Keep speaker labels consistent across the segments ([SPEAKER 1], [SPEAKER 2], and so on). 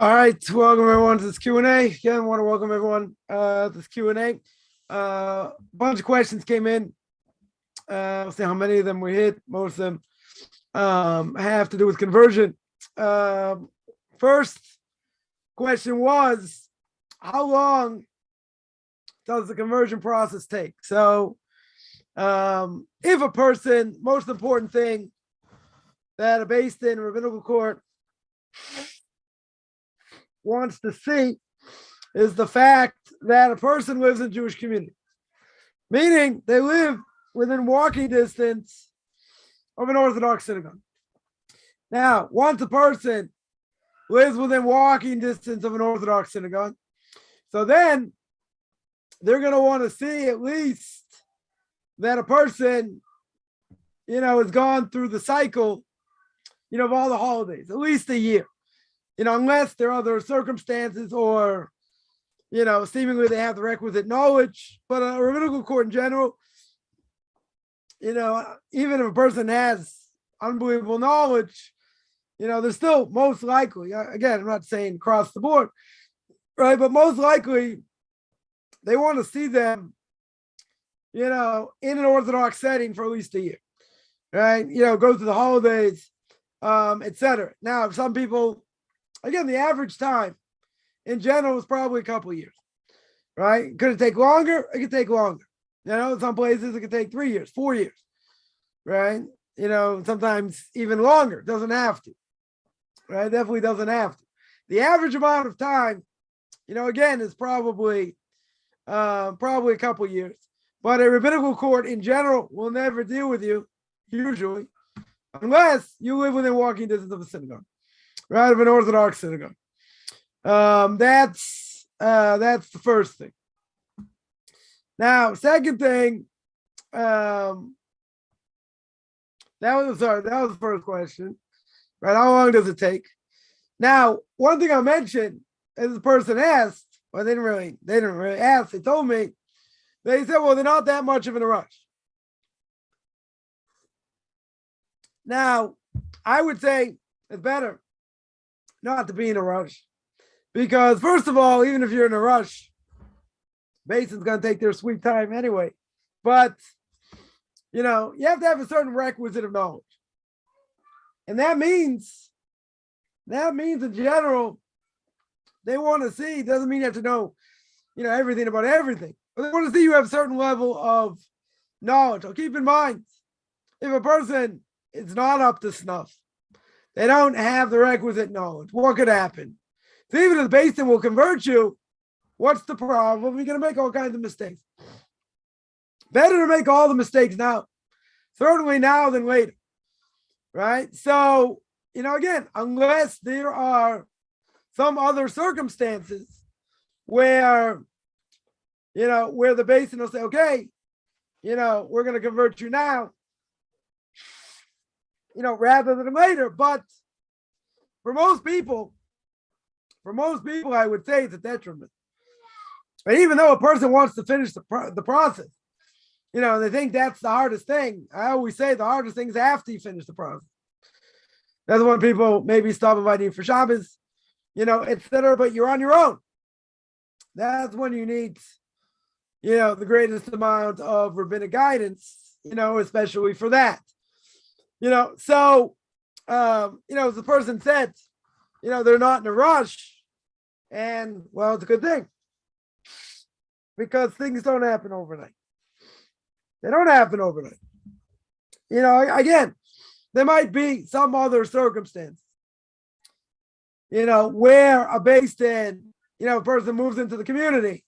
[SPEAKER 1] All right, welcome everyone to this Q&A. Again, I want to welcome everyone to this Q&A. Bunch of questions came in. We'll see how many of them we hit. Most of them have to do with conversion. First question was, how long does the conversion process take? So if a person, most important thing that a based in rabbinical court wants to see is the fact that a person lives in a Jewish community, meaning they live within walking distance of an Orthodox synagogue. Now, once a person lives within walking distance of an Orthodox synagogue, so then they're going to want to see at least that a person, has gone through the cycle, of all the holidays, at least a year. Unless there are other circumstances or, seemingly they have the requisite knowledge. But a rabbinical court in general, even if a person has unbelievable knowledge, they're still most likely, again, I'm not saying across the board, right? But most likely they want to see them, in an Orthodox setting for at least a year, right? Go through the holidays, etc. Now, some people, again, the average time in general is probably a couple of years, right? Could it take longer? It could take longer. In some places it could take 3 years, 4 years, right? Sometimes even longer. Doesn't have to, right? Definitely doesn't have to. The average amount of time, again, is probably a couple of years. But a rabbinical court in general will never deal with you, usually, unless you live within walking distance of a synagogue. Right, of an Orthodox synagogue. That's the first thing. Now, second thing, that was the first question. Right, how long does it take? Now, one thing I mentioned, as the person asked, well, they didn't really ask. They told me, they said, well, they're not that much of in a rush. Now, I would say it's better not to be in a rush, because first of all, even if you're in a rush, Mason's going to take their sweet time anyway. But you have to have a certain requisite of knowledge, and that means in general, they want to see. Doesn't mean you have to know, everything about everything, but they want to see you have a certain level of knowledge. So keep in mind, if a person is not up to snuff, they don't have the requisite knowledge, what could happen? So even if the Beis Din will convert you, what's the problem? You're going to make all kinds of mistakes. Better to make all the mistakes now. Certainly now than later. Right? So, again, unless there are some other circumstances where, where the Beis Din will say, okay, we're going to convert you now, rather than later. But for most people, I would say it's a detriment. But even though a person wants to finish the process, they think that's the hardest thing. I always say the hardest thing is after you finish the process. That's when people maybe stop inviting you for Shabbos, etc. But you're on your own. That's when you need, the greatest amount of rabbinic guidance, especially for that. So, as the person said, they're not in a rush, and well, it's a good thing, because things don't happen overnight. They don't happen overnight. Again, there might be some other circumstance, where a Beis Din, a person moves into the community,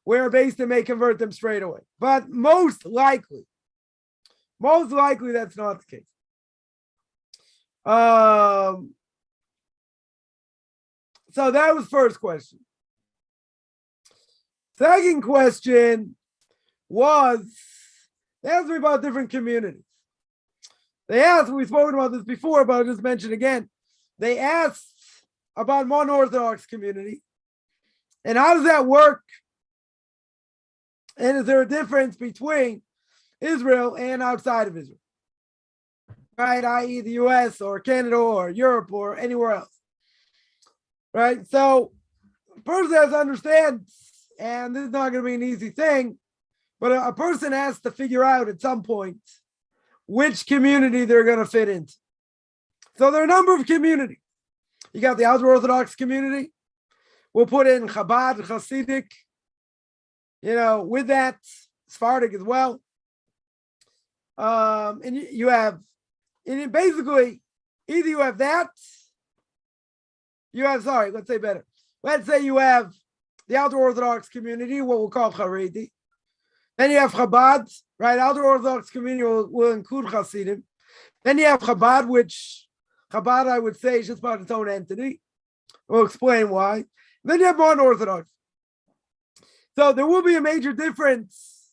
[SPEAKER 1] where a Beis Din may convert them straight away. But most likely that's not the case. So that was first question. Second question was, they asked me about different communities. They asked, we've spoken about this before, but I'll just mention again. They asked about one Orthodox community, and how does that work? And is there a difference between Israel and outside of Israel? Right, i.e. the US or Canada or Europe or anywhere else. right? So a person has to understand, and this is not going to be an easy thing, but a person has to figure out at some point which community they're going to fit into. So there are a number of communities. You got the ultra-Orthodox community. We'll put in Chabad, Hasidic, with that, Sephardic as well. And you have, and basically, either you have that, let's say you have the ultra-Orthodox community, what we'll call Chareidi. Then you have Chabad, right? Ultra-Orthodox community will include Hasidim. Then you have Chabad, which Chabad, I would say, is just about its own entity. We'll explain why. Then you have modern Orthodox. So there will be a major difference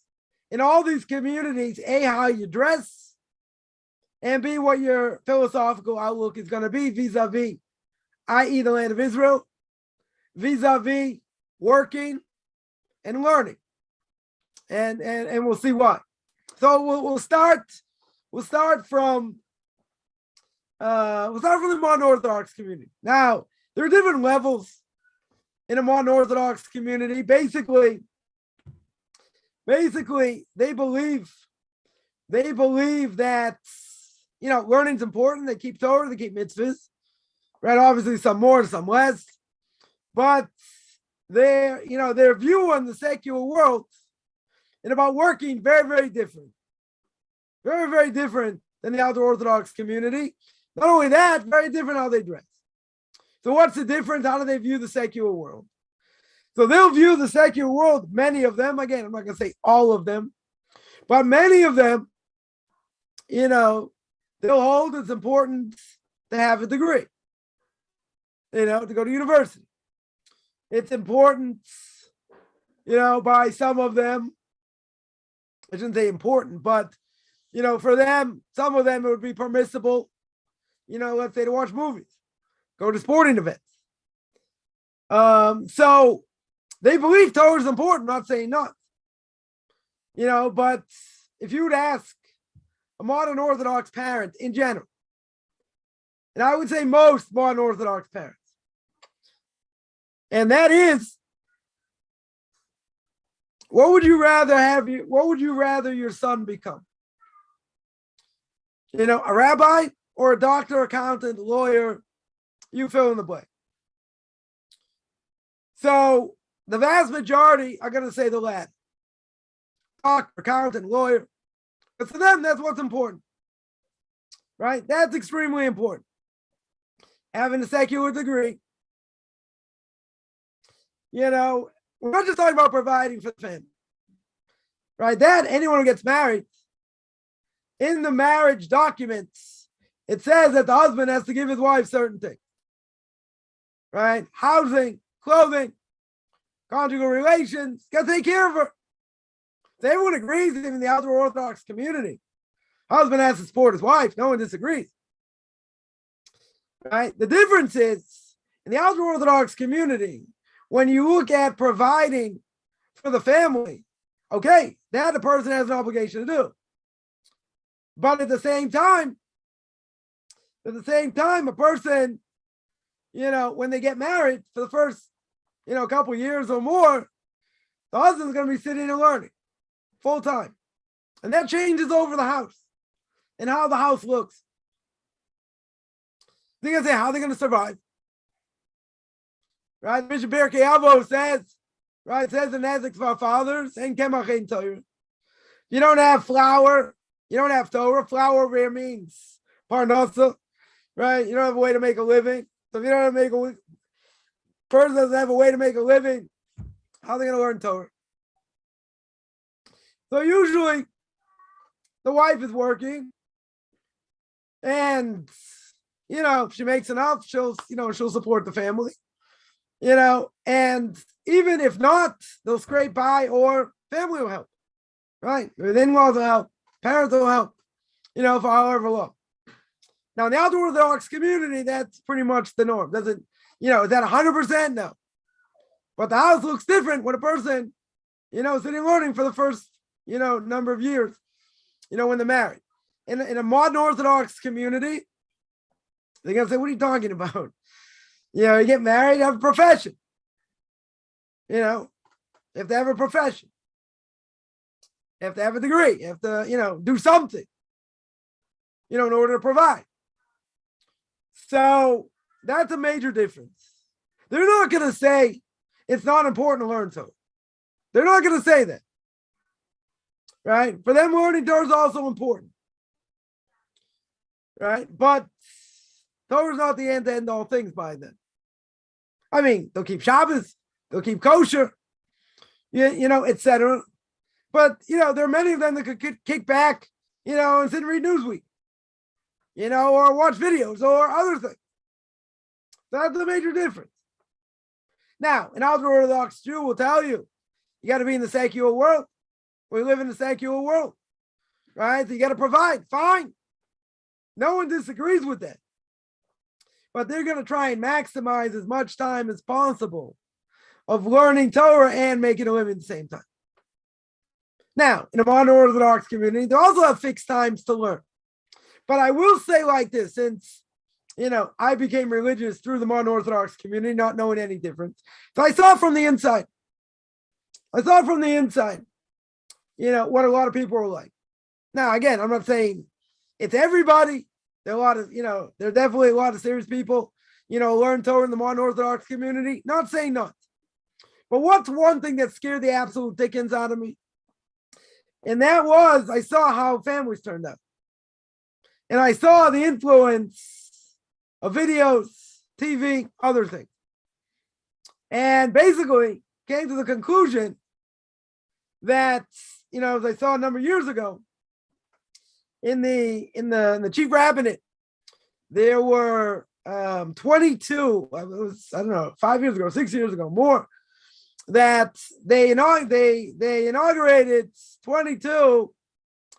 [SPEAKER 1] in all these communities, A, how you dress, and B, what your philosophical outlook is going to be vis-a-vis, i.e. the land of Israel, vis-a-vis working and learning. And we'll see why. So we'll start from the modern Orthodox community. Now, there are different levels in a modern Orthodox community. Basically, they believe that learning's important. They keep Torah, they keep mitzvahs, right? Obviously, some more, some less, but their view on the secular world and about working very, very different, very, very different than the ultra-Orthodox community. Not only that, very different how they dress. So what's the difference? How do they view the secular world? So they'll view the secular world, many of them, again, I'm not going to say all of them, but many of them, they'll hold it's important to have a degree, to go to university. It's important, by some of them, I shouldn't say important, but, for them, some of them, it would be permissible, let's say to watch movies, go to sporting events. So they believe Torah is important, not saying not. But if you would ask a modern Orthodox parent in general, and I would say most modern Orthodox parents, and that is, what would you rather your son become? A rabbi or a doctor, accountant, lawyer, you fill in the blank. So the vast majority are going to say the latter. Doctor, accountant, lawyer. But for them, that's what's important. Right? That's extremely important. Having a secular degree. We're not just talking about providing for the family. Right? That anyone who gets married, in the marriage documents, it says that the husband has to give his wife certain things. Right? Housing, clothing, conjugal relations, got to take care of her. So everyone agrees, even in the ultra-Orthodox community. Husband has to support his wife. No one disagrees. Right? The difference is, in the ultra-Orthodox community, when you look at providing for the family, okay, that the person has an obligation to do. But at the same time, a person, when they get married for the first, a couple years or more, the husband's going to be sitting and learning full time. And that changes over the house and how the house looks. They're going to say, how are they going to survive? Right? Bishop Birkei Avos says, right, it says in ethics of our fathers, and Kemach in Torah. You don't have flour, you don't have Torah. Flour over here means parnasa, right? You don't have a way to make a living. So if you don't have person doesn't have a way to make a living, how are they going to learn Torah? So usually the wife is working, and if she makes enough, she'll support the family. And even if not, they'll scrape by, or family will help. Right? The in-laws will help, parents will help, for however long. Now in the ultra-Orthodox community, that's pretty much the norm. Doesn't, is that 100%? No. But the house looks different when a person, sitting learning for the first, number of years, when they're married. In a modern Orthodox community, they're going to say, what are you talking about? You get married, have a profession. You have to have a profession. You have to have a degree. You have to, do something, in order to provide. So that's a major difference. They're not going to say it's not important to learn Torah. They're not going to say that. Right? For them, learning Torah is also important. Right? But Torah is not the end all things by them. I mean, they'll keep Shabbos, they'll keep kosher, etc. But, there are many of them that could kick back, and sit and read Newsweek, or watch videos or other things. That's the major difference. Now, an ultra-Orthodox Jew will tell you, you got to be in the secular world. We live in the secular world, right? So you got to provide. Fine. No one disagrees with that. But they're going to try and maximize as much time as possible of learning Torah and making a living at the same time. Now, in a modern Orthodox community, they also have fixed times to learn. But I will say like this, since, I became religious through the modern Orthodox community, not knowing any difference. So I saw from the inside. What a lot of people are like. Now, again, I'm not saying it's everybody. There are a lot of, there are definitely a lot of serious people, learn Torah in the modern Orthodox community. Not saying not. But what's one thing that scared the absolute dickens out of me? And that was, I saw how families turned out. And I saw the influence of videos, TV, other things. And basically came to the conclusion that, as I saw a number of years ago, in the chief rabbinate, there were 22. It was, I don't know, 5 years ago, 6 years ago, more, that they inaugurated 22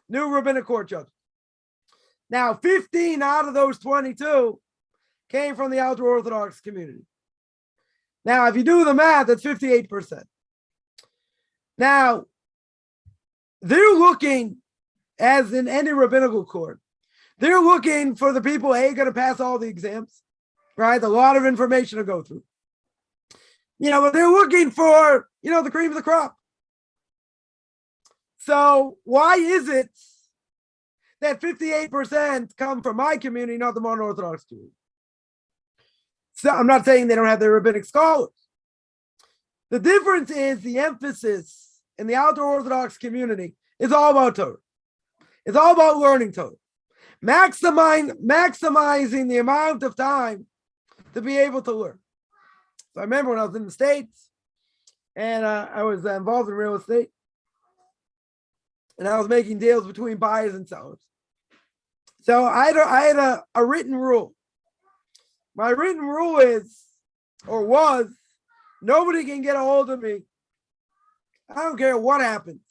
[SPEAKER 1] new rabbinic court judges. Now, 15 out of those 22 came from the ultra-Orthodox community. Now, if you do the math, that's 58%. Now, they're looking, as in any rabbinical court, they're looking for the people, going to pass all the exams, right? A lot of information to go through. But they're looking for, the cream of the crop. So why is it that 58% come from my community, not the modern Orthodox community? So I'm not saying they don't have their rabbinic scholars. The difference is the emphasis in the ultra-Orthodox community is all about Torah. It's all about learning Torah. Maximizing the amount of time to be able to learn. So I remember when I was in the States and I was involved in real estate and I was making deals between buyers and sellers. So I had a written rule. My written rule was, nobody can get a hold of me. I don't care what happens.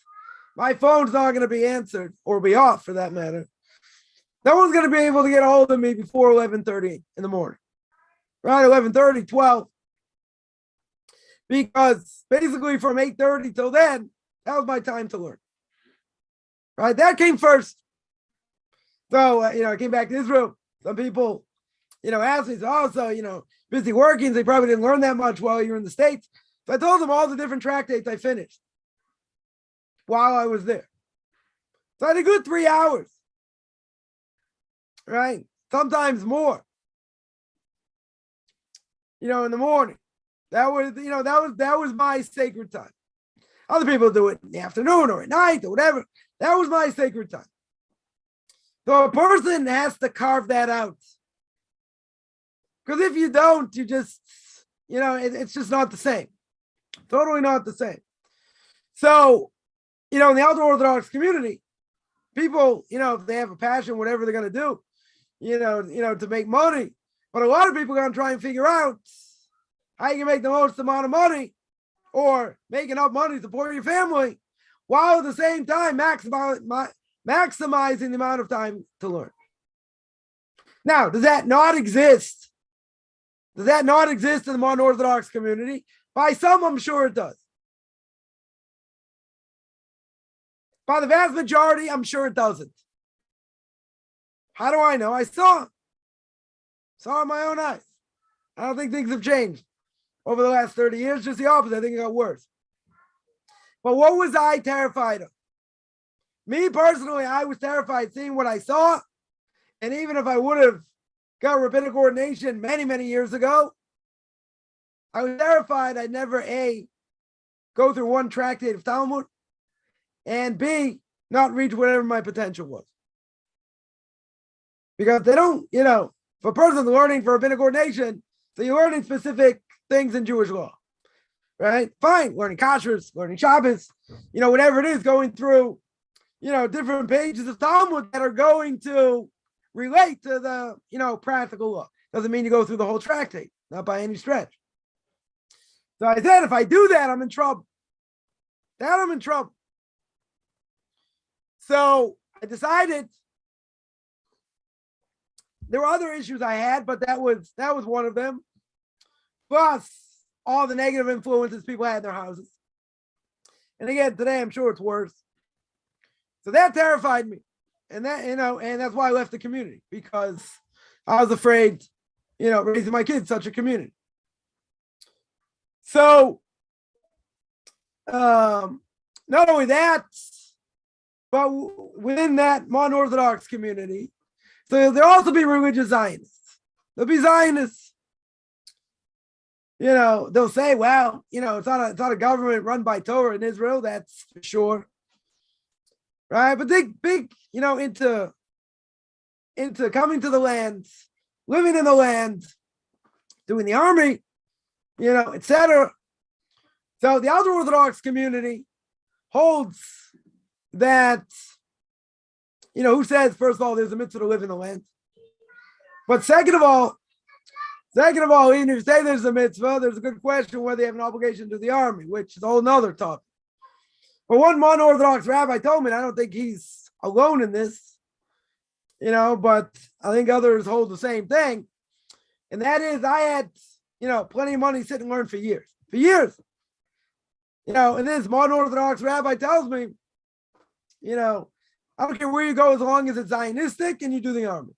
[SPEAKER 1] My phone's not going to be answered or be off for that matter. No one's going to be able to get a hold of me before 11:30 in the morning. Right? 11:30, 12. Because basically from 8:30 till then, that was my time to learn. Right? That came first. So, I came back to Israel. Some people, asked me, busy working. So they probably didn't learn that much while you were in the States. So I told them all the different tractates I finished while I was there. So I had a good 3 hours. Right? Sometimes more. In the morning. That was my sacred time. Other people do it in the afternoon or at night or whatever. That was my sacred time. So a person has to carve that out. Because if you don't, you just, it's just not the same. Totally not the same. So, in the ultra-Orthodox community, people, if they have a passion, whatever they're going to do, to make money. But a lot of people are going to try and figure out how you can make the most amount of money or make enough money to support your family while at the same time maximizing the amount of time to learn. Now, does that not exist? Does that not exist in the modern Orthodox community? By some, I'm sure it does. By the vast majority, I'm sure it doesn't. How do I know? I saw it. Saw it in my own eyes. I don't think things have changed over the last 30 years, just the opposite. I think it got worse. But what was I terrified of? Me personally, I was terrified seeing what I saw. And even if I would have got rabbinic ordination many, many years ago, I was terrified I'd never A, go through one tractate of Talmud, and B, not reach whatever my potential was. Because they don't, if a person's learning for rabbinic ordination, so you're learning specific things in Jewish law, right? Fine, learning kashrus, learning Shabbos, whatever it is, going through, different pages of Talmud that are going to relate to the, practical law. Doesn't mean you go through the whole tractate, not by any stretch. So I said, if I do that, I'm in trouble. I'm in trouble. So I decided there were other issues I had, but that was one of them. Plus all the negative influences people had in their houses. And again, today I'm sure it's worse. So that terrified me. And that, and that's why I left the community, because I was afraid, raising my kids in such a community. So not only that, but within that non-Orthodox community, so there'll also be religious Zionists. There'll be Zionists. They'll say, well, it's not a government run by Torah in Israel, that's for sure. Right? But they big, into coming to the land, living in the land, doing the army, etc. So the other Orthodox community holds that, who says, first of all, there's a mitzvah to live in the land. But second of all, even if you say there's a mitzvah, there's a good question whether they have an obligation to the army, which is a whole nother topic. But one Orthodox rabbi told me, and I don't think he's alone in this, but I think others hold the same thing. And that is, I had, plenty of money sit and learn for years. And this Orthodox rabbi tells me, I don't care where you go as long as it's Zionistic and you do the army.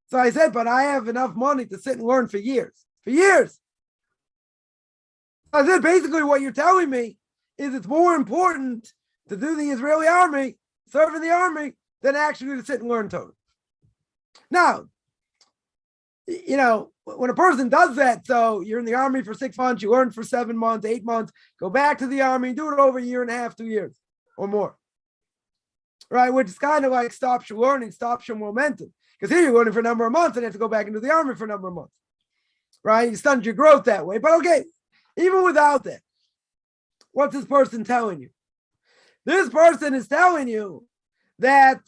[SPEAKER 1] So I said, but I have enough money to sit and learn for years. I said, basically what you're telling me is it's more important to do the Israeli army, serve in the army, than actually to sit and learn Torah. Now, when a person does that, so you're in the army for 6 months, you learn for 7 months, 8 months, go back to the army, do it over a year and a half, 2 years or more. Right? Which is kind of like stops your learning, stops your momentum. Because here you're learning for a number of months and you have to go back into the army for a number of months. Right? You stunt your growth that way. But okay, even without that, what's this person telling you? This person is telling you that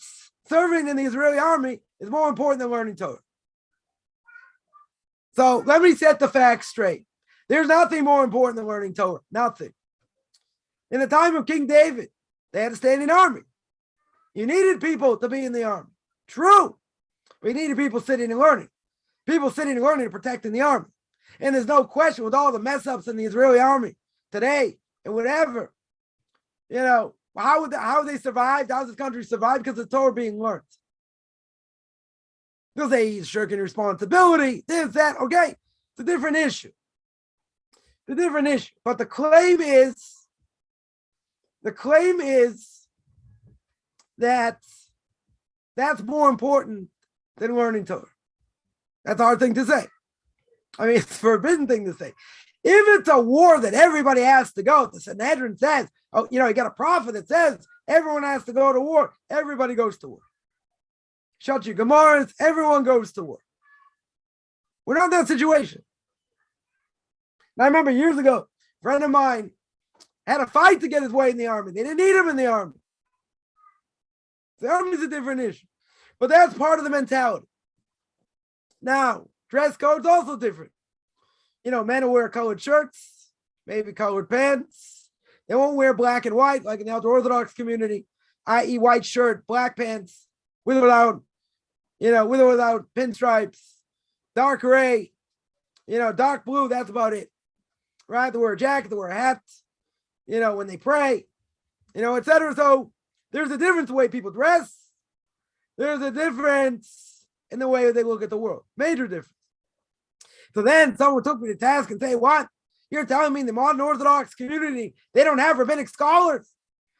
[SPEAKER 1] serving in the Israeli army is more important than learning Torah. So let me set the facts straight. There's nothing more important than learning Torah. Nothing. In the time of King David, they had a standing army. You needed people to be in the army. True. But you needed people sitting and learning. People sitting and learning and protecting the army. And there's no question with all the mess ups in the Israeli army today and whatever, how would they survive? How does this country survive? Because the Torah being learned. Because they shirking responsibility, this, that, okay. It's a different issue. But the claim is that that's more important than learning Torah. That's a hard thing to say. I mean, it's a forbidden thing to say. If it's a war that everybody has to go, the Sanhedrin says, you got a prophet that says everyone has to go to war, everybody goes to war. Shut your Gemaras, everyone goes to war. We're not in that situation. And I remember years ago, a friend of mine had a fight to get his way in the army. They didn't need him in the army. The army is a different issue. But that's part of the mentality. Now, dress code's also different. Men will wear colored shirts, maybe colored pants. They won't wear black and white like in the ultra-Orthodox community, i.e. white shirt, black pants, with or without pinstripes, dark gray, dark blue, that's about it. Right? They wear a jacket, they wear a hat, when they pray, etc. So there's a difference in the way people dress. There's a difference in the way they look at the world. Major difference. So then someone took me to task and say, what? You're telling me in the modern Orthodox community, they don't have rabbinic scholars?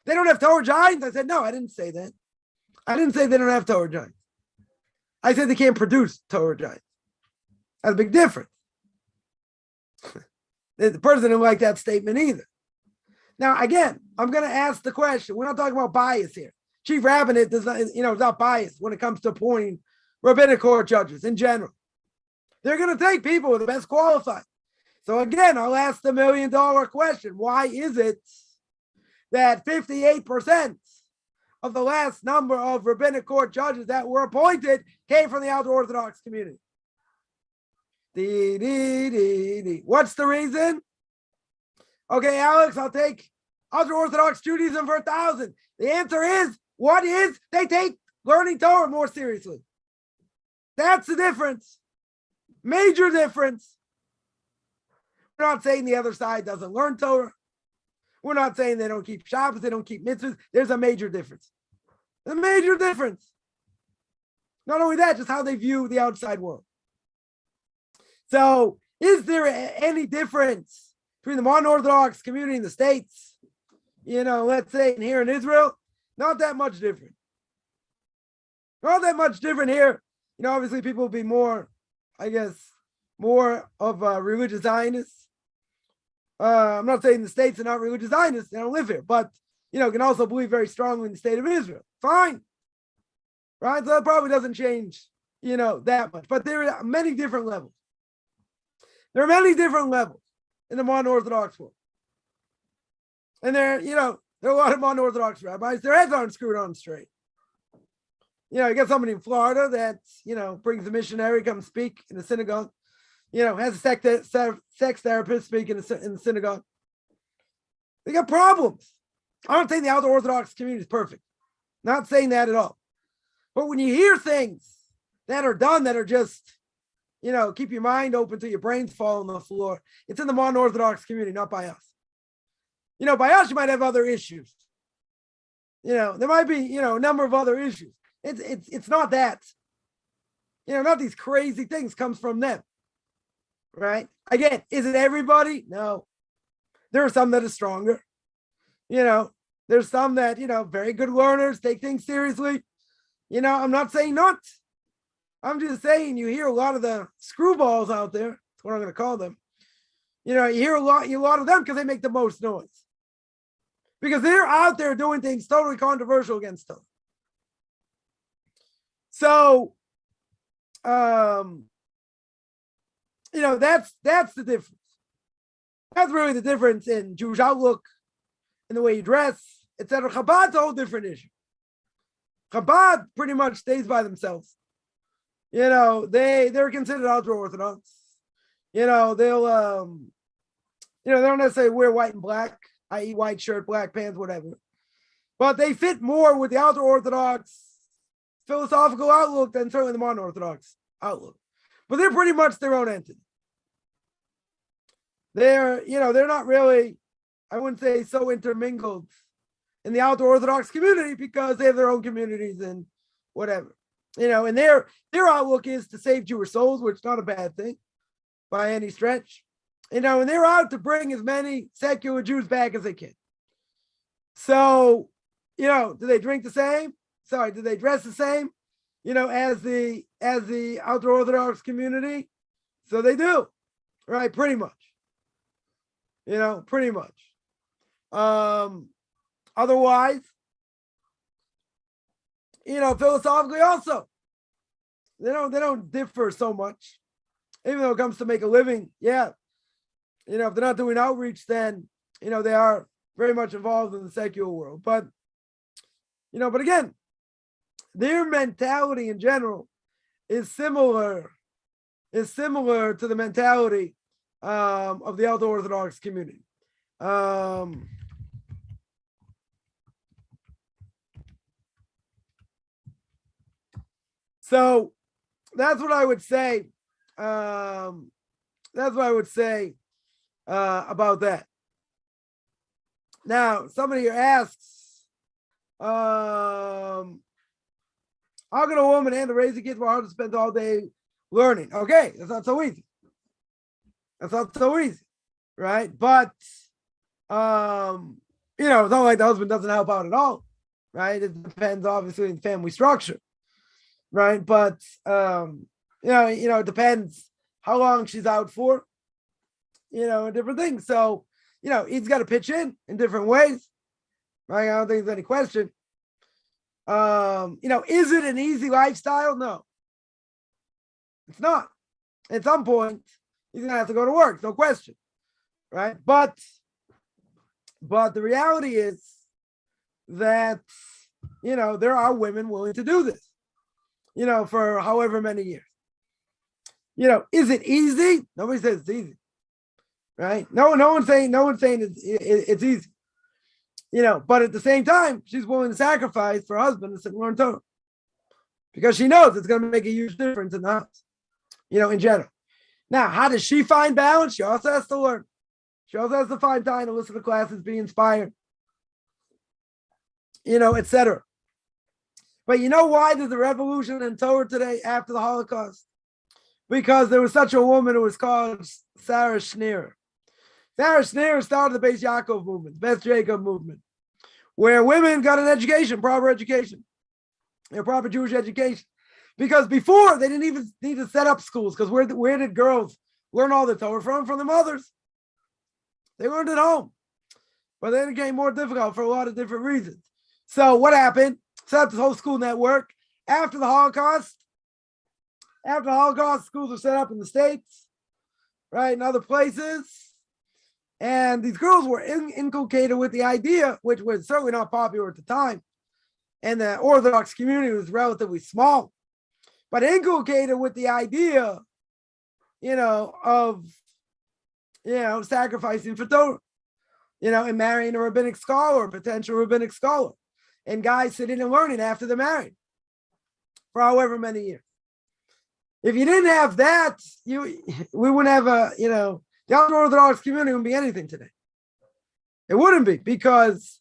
[SPEAKER 1] They don't have Torah giants? I said, no, I didn't say that. I didn't say they don't have Torah giants. I said they can't produce Torah giants. That's a big difference. The person didn't like that statement either. Now, again, I'm going to ask the question. We're not talking about bias here. Chief Rabbinate does not, is not biased when it comes to appointing rabbinic court judges in general. They're going to take people who are the best qualified. So again, I'll ask the $1 million question. Why is it that 58% of the last number of rabbinic court judges that were appointed came from the ultra-Orthodox community? What's the reason? Okay, Alex, I'll take ultra-Orthodox Judaism for 1,000. The answer is, what is? They take learning Torah more seriously. That's the difference. Major difference. We're not saying the other side doesn't learn Torah. We're not saying they don't keep Shabbos, they don't keep mitzvahs. There's a major difference. A major difference. Not only that, just how they view the outside world. So, is there any difference between the modern Orthodox community in the States, let's say here in Israel? Not that much different. Not that much different here. Obviously people will be more, I guess, more of religious Zionists. I'm not saying the States are not religious Zionists, they don't live here, but, can also believe very strongly in the state of Israel. Fine. Right? So that probably doesn't change, that much. But there are many different levels. There are many different levels in the modern Orthodox world. And there are a lot of modern Orthodox rabbis, their heads aren't screwed on straight. You get somebody in Florida that, brings a missionary, come speak in the synagogue, has a sex therapist speak in the synagogue. They got problems. I'm not saying the ultra-Orthodox community is perfect. Not saying that at all. But when you hear things that are done that are just, keep your mind open till your brains fall on the floor, it's in the modern Orthodox community, not by us. By us, you might have other issues. There might be, a number of other issues. It's not that. Not these crazy things comes from them. Right? Again, is it everybody? No. There are some that are stronger. There's some that, very good learners, take things seriously. I'm not saying not. I'm just saying you hear a lot of the screwballs out there. That's what I'm going to call them. You hear a lot of them because they make the most noise. Because they're out there doing things totally controversial against them. So, that's the difference. That's really the difference in Jewish outlook, in the way you dress, etc. Chabad's a whole different issue. Chabad pretty much stays by themselves. They're considered ultra-Orthodox. They don't necessarily wear white and black, i.e. white shirt, black pants, whatever. But they fit more with the ultra-Orthodox philosophical outlook than certainly the modern Orthodox outlook. But they're pretty much their own entity. They're not really, I wouldn't say so intermingled in the ultra-Orthodox community because they have their own communities and whatever. And their outlook is to save Jewish souls, which is not a bad thing by any stretch. And they're out to bring as many secular Jews back as they can. So, do they drink the same? Sorry, do they dress the same? As the ultra-Orthodox community? So they do, right? Pretty much. Pretty much. Otherwise, philosophically also, they don't differ so much. Even though it comes to make a living, yeah. If they're not doing outreach, then, they are very much involved in the secular world. But, but again, their mentality in general is similar to the mentality of the ultra-Orthodox community. So that's what I would say. About that. Now, somebody here asks, how can a woman handle raising kids while hard to spend all day learning? Okay, that's not so easy. That's not so easy, right? But it's not like the husband doesn't help out at all, right? It depends obviously on family structure, right? But it depends how long she's out for, and different things. So, he's got to pitch in different ways, right? I don't think there's any question. Is it an easy lifestyle? No, it's not. At some point, he's gonna have to go to work, no question, right? But the reality is that there are women willing to do this, for however many years. Is it easy? Nobody says it's easy, right? No one's saying it's easy. But at the same time, she's willing to sacrifice for her husband to sit and learn Torah because she knows it's going to make a huge difference in the house, in general. Now, how does she find balance? She also has to learn. She also has to find time to listen to classes, be inspired, etc. But you know why there's a revolution in Torah today after the Holocaust? Because there was such a woman who was called Sarah Schneer. Sarah Schneer started the Beis Yaakov movement, Beth Jacob movement, where women got an education, proper education, a proper Jewish education. Because before, they didn't even need to set up schools, because where did girls learn all the Torah from? From their mothers. They learned at home. But then it became more difficult for a lot of different reasons. So what happened? Set up this whole school network. After the Holocaust, schools were set up in the States, right, and other places. And these girls were inculcated with the idea, which was certainly not popular at the time, and the Orthodox community was relatively small, but inculcated with the idea, of, sacrificing for Torah, and marrying a rabbinic scholar, a potential rabbinic scholar, and guys sitting and learning after they're married for however many years. If you didn't have that, we wouldn't have the Orthodox community wouldn't be anything today. It wouldn't be, because,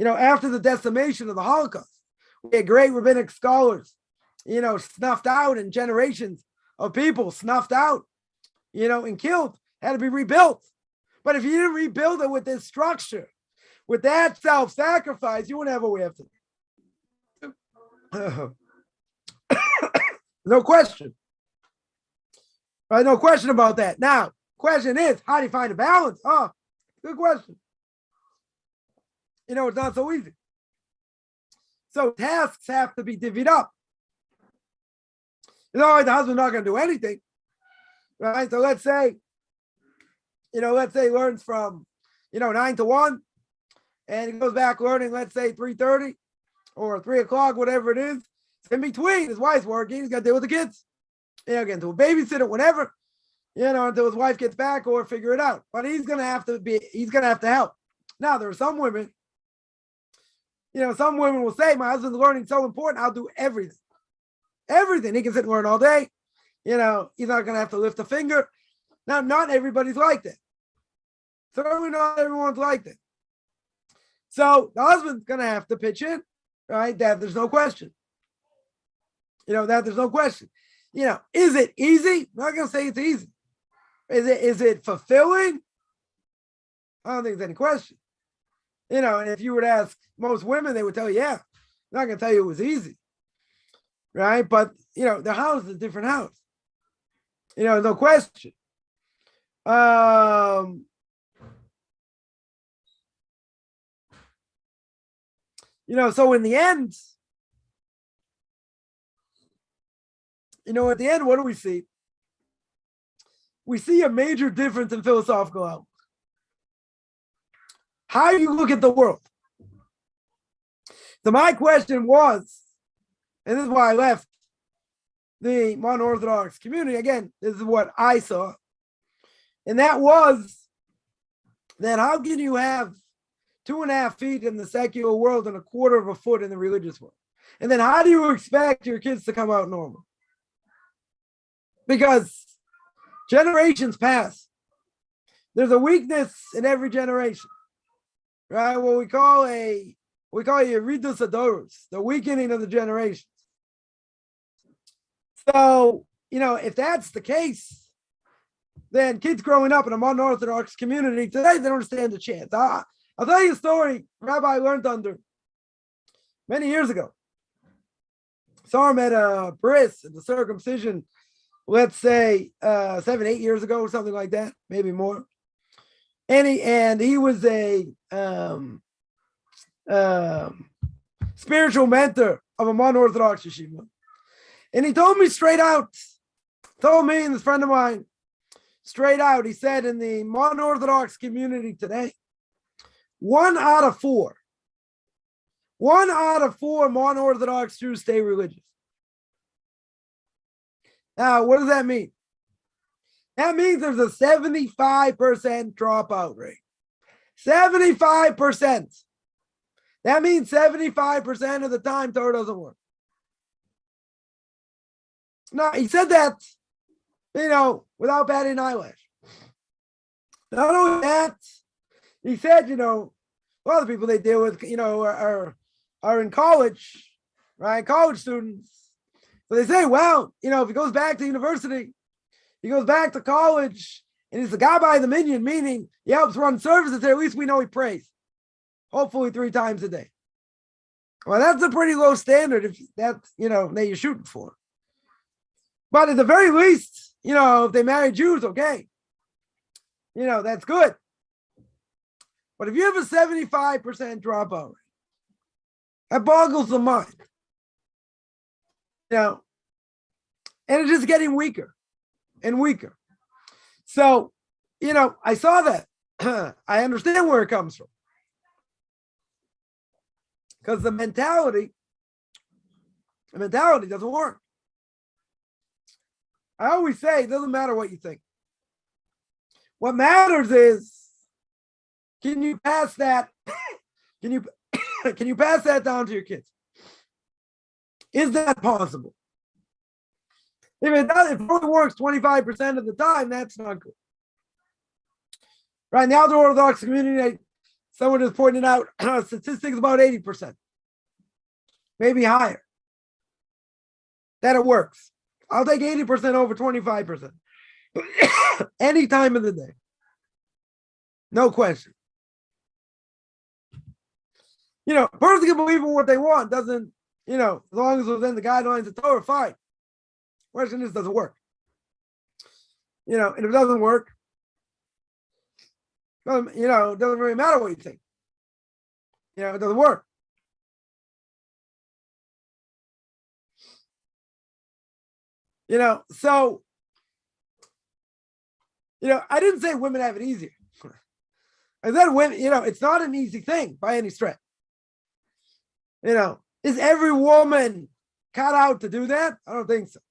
[SPEAKER 1] after the decimation of the Holocaust, we had great rabbinic scholars, snuffed out, and generations of people snuffed out, and killed, had to be rebuilt. But if you didn't rebuild it with this structure, with that self-sacrifice, you wouldn't have what we have today. No question. Right? No question about that. Now, question is, how do you find a balance? Oh, good question. It's not so easy. So tasks have to be divvied up. The husband's not going to do anything, right? So let's say he learns from, 9 to 1, and he goes back learning, let's say 3:30 or 3 o'clock, whatever it is. In between, his wife's working, he's got to deal with the kids. Get into a babysitter, whatever, until his wife gets back or figure it out. But he's going to have to help. Now, there are some women, will say, my husband's learning so important, I'll do everything. Everything. He can sit and learn all day. He's not going to have to lift a finger. Now, not everybody's like that. Certainly not everyone's like that. So the husband's going to have to pitch in, right? That there's no question. That there's no question. Is it easy? I'm not going to say it's easy. Is it fulfilling? I don't think there's any question. And if you would ask most women, they would tell you, yeah. I'm not going to tell you it was easy. Right? But, the house is a different house. No question. So in the end, at the end, what do we see? We see a major difference in philosophical outlook. How you look at the world. So my question was, and this is why I left the modern Orthodox community. Again, this is what I saw. And that was that how can you have 2.5 feet in the secular world and 1/4 of a foot in the religious world? And then how do you expect your kids to come out normal? Because generations pass. There's a weakness in every generation, right? What we call a Yeridus Adoros, the weakening of the generations. So, if that's the case, then kids growing up in a modern Orthodox community today, they don't stand a chance. I'll tell you a story Rabbi I learned under many years ago. Saw him at a bris at the circumcision, let's say 7, 8 years ago, or something like that, maybe more. And he was a spiritual mentor of a modern Orthodox yeshiva. And he told me straight out, told me and this friend of mine, straight out, he said, in the modern Orthodox community today, 1 out of 4 modern Orthodox Jews stay religious. Now, what does that mean? That means there's a 75% dropout rate. 75%. That means 75% of the time Torah doesn't work. Now, he said that, without batting an eyelash. Not only that, he said, a lot of the people they deal with, are in college, right? College students. So they say, well, if he goes back to university, he goes back to college, and he's the guy by the minion, meaning he helps run services there, at least we know he prays. Hopefully 3 times a day. Well, that's a pretty low standard if that's, that you're shooting for. But at the very least, if they marry Jews, okay. That's good. But if you have a 75% dropout rate, that boggles the mind. And it's just getting weaker and weaker. So, I saw that. I understand where it comes from. Because the mentality doesn't work. I always say it doesn't matter what you think. What matters is, can you pass that? Can you pass that down to your kids? Is that possible? If it only works 25% of the time, that's not good. Right now, the Orthodox community, someone has pointed out statistics about 80%, maybe higher, that it works. I'll take 80% over 25%. Any time of the day. No question. A person can believe in what they want, doesn't, as long as it's within the guidelines of Torah, fine. Question is, does it work? And if it doesn't work, it doesn't really matter what you think. It doesn't work. So, I didn't say women have it easier. I said women, it's not an easy thing by any stretch. Is every woman cut out to do that? I don't think so.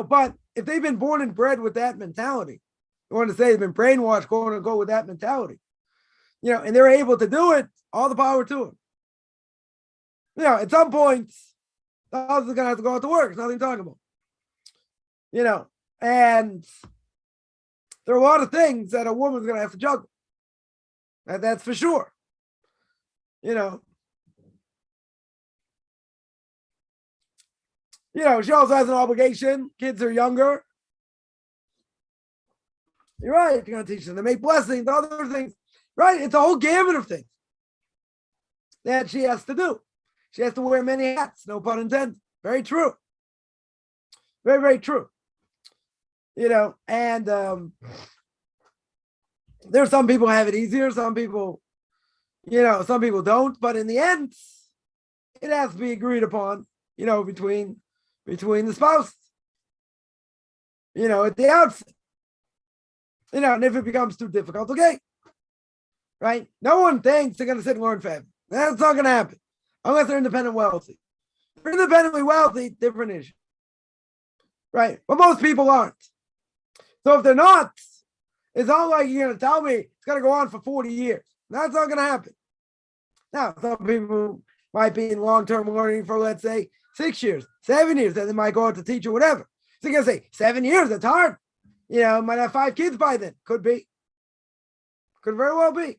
[SPEAKER 1] But if they've been born and bred with that mentality, I want to say they've been brainwashed going to go with that mentality, and they're able to do it, all the power to them. At some point, the husband's going to have to go out to work. There's nothing to talk about. And there are a lot of things that a woman's going to have to juggle. That's for sure. She also has an obligation. Kids are younger. You're right. You're going to teach them to make blessings, other things. Right? It's a whole gamut of things that she has to do. She has to wear many hats, no pun intended. Very true. Very, very true. And there are some people who have it easier. Some people, some people don't. But in the end, it has to be agreed upon, between the spouses. At the outset. And if it becomes too difficult, okay. Right? No one thinks they're going to sit and learn forever. That's not going to happen. Unless they're independent wealthy. If they're independently wealthy, different issue. Right? But most people aren't. So if they're not, it's not like you're going to tell me it's going to go on for 40 years. That's not going to happen. Now, some people might be in long-term learning for, let's say, 6 years, 7 years, then they might go out to teach or whatever. So you're going to say, 7 years, that's hard. Might have 5 kids by then. Could be. Could very well be.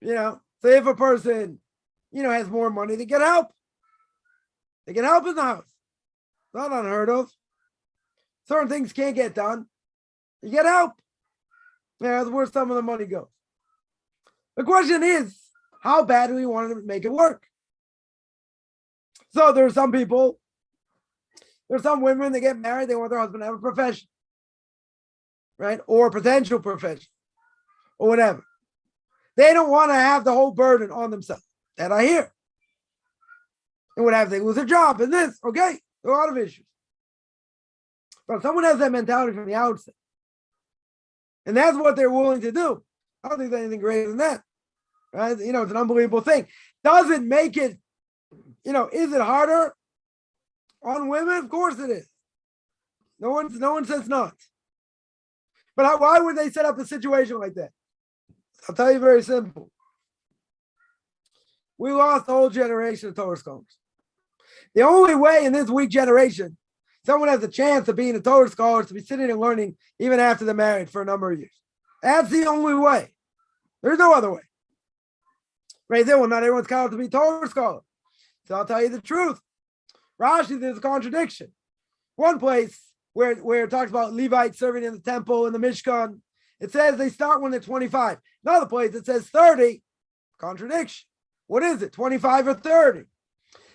[SPEAKER 1] So if a person, has more money, they get help. They get help in the house. Not unheard of. Certain things can't get done. You get help. Yeah, that's where some of the money goes. The question is, how bad do we want to make it work? So there are some people, there's some women, they get married, they want their husband to have a profession, right? Or a potential profession, or whatever. They don't want to have the whole burden on themselves. That I hear. And what happens? They lose their job and this. Okay, there are a lot of issues. But if someone has that mentality from the outset, and that's what they're willing to do, I don't think there's anything greater than that. Right? It's an unbelievable thing. Does it make it, is it harder on women? Of course it is. No one says not. But why would they set up a situation like that? I'll tell you very simple. We lost a whole generation of Torah scholars. The only way in this weak generation someone has a chance of being a Torah scholar is to be sitting and learning even after they're married for a number of years. That's the only way. There's no other way. Right there, well, not everyone's called to be a Torah scholar. So I'll tell you the truth. Rashi, there's a contradiction. One place where it talks about Levites serving in the temple in the Mishkan, it says they start when they're 25. Another place it says 30. Contradiction. What is it, 25 or 30?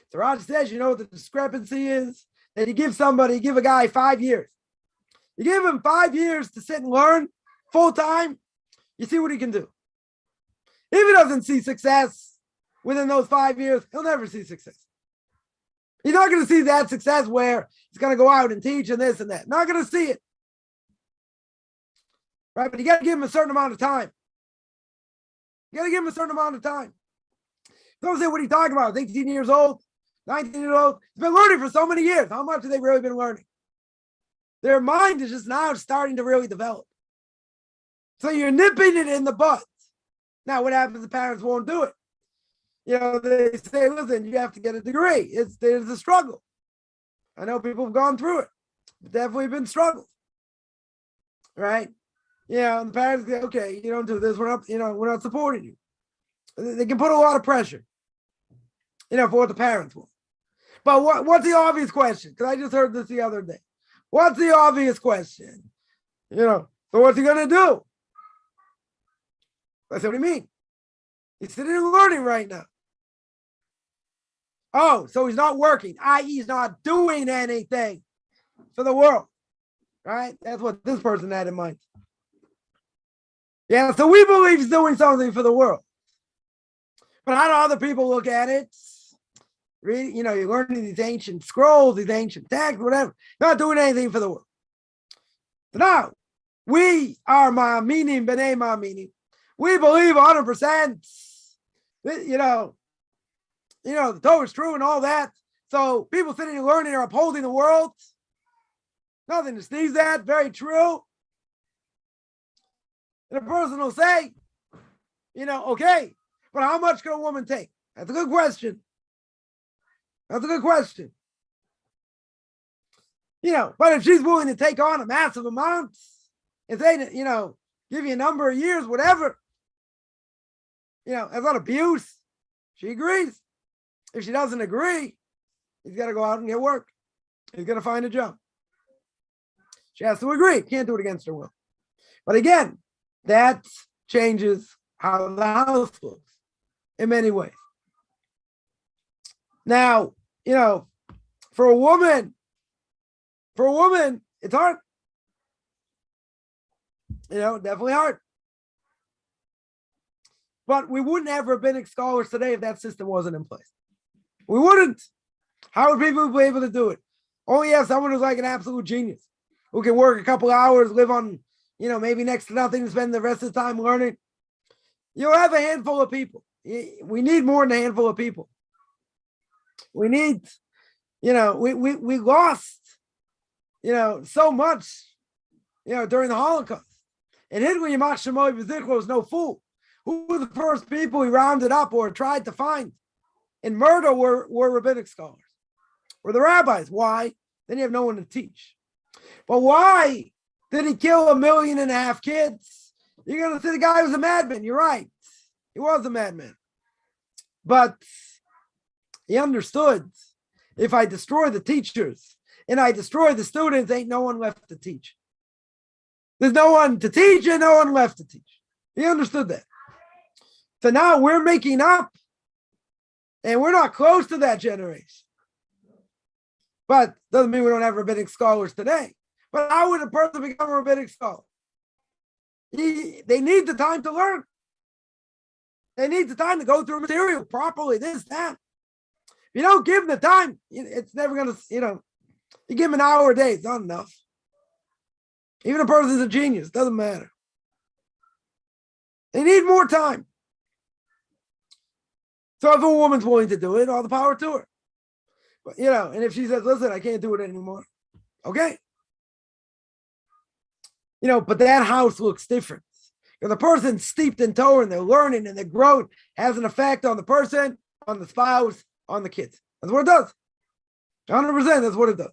[SPEAKER 1] So Rashi says, what the discrepancy is? That you give a guy 5 years. You give him 5 years to sit and learn full time, you see what he can do. If he doesn't see success within those 5 years, he'll never see success. He's not going to see that success where he's going to go out and teach and this and that. Not going to see it. Right? But you got to give him a certain amount of time. Don't say what he's talking about. He's 18 years old, 19 years old. He's been learning for so many years. How much have they really been learning? Their mind is just now starting to really develop. So you're nipping it in the bud. Now, what happens if the parents won't do it? They say, listen, you have to get a degree. There's a struggle. I know people have gone through it. It's definitely been struggles. Right? And the parents say, okay, you don't do this. We're not supporting you. They can put a lot of pressure, for what the parents want. But what's the obvious question? Because I just heard this the other day. What's the obvious question? So what's he going to do? I said, what do you mean? He's sitting and learning right now. Oh, so he's not working, i.e. he's not doing anything for the world, right? That's what this person had in mind. Yeah, so we believe he's doing something for the world. But how do other people look at it? You're learning these ancient scrolls, these ancient texts, whatever. Not doing anything for the world. So now, we are ma'aminim b'nei ma'aminim. We believe 100%. The Torah is true and all that. So people sitting and learning are upholding the world. Nothing to sneeze at. Very true. And a person will say, okay, but how much can a woman take? That's a good question. But if she's willing to take on a massive amount, if they, give you a number of years, whatever, that's not abuse. She agrees. If she doesn't agree, he's got to go out and get work. He's going to find a job. She has to agree. Can't do it against her will. But again, that changes how the house looks in many ways. Now, for a woman, it's hard. Definitely hard. But we wouldn't have rabbinic scholars today if that system wasn't in place. We wouldn't. How would people be able to do it? Only have someone who's like an absolute genius, who can work a couple hours, live on, maybe next to nothing, to spend the rest of the time learning. You'll have a handful of people. We need more than a handful of people. We need, we lost, so much, during the Holocaust. And Hitler Yamach Shemoy V'Zichro was no fool. Who were the first people he rounded up or tried to find in murder were rabbinic scholars, were the rabbis. Why? Then you have no one to teach. But why did he kill 1.5 million kids? You're going to say the guy was a madman. You're right. He was a madman. But he understood, if I destroy the teachers, and I destroy the students, ain't no one left to teach. There's no one to teach and no one left to teach. He understood that. So now we're making up, and we're not close to that generation. But doesn't mean we don't have rabbinic scholars today. But how would a person become a rabbinic scholar? They need the time to learn. They need the time to go through material properly, this, that. If you don't give them the time, it's never going to, you give them an hour a day, it's not enough. Even a person's a genius, doesn't matter. They need more time. So if a woman's willing to do it, all the power to her. But, and if she says, listen, I can't do it anymore. Okay. But that house looks different. Because the person's steeped in Torah and they're learning and they're growing has an effect on the person, on the spouse, on the kids. That's what it does. 100%, that's what it does.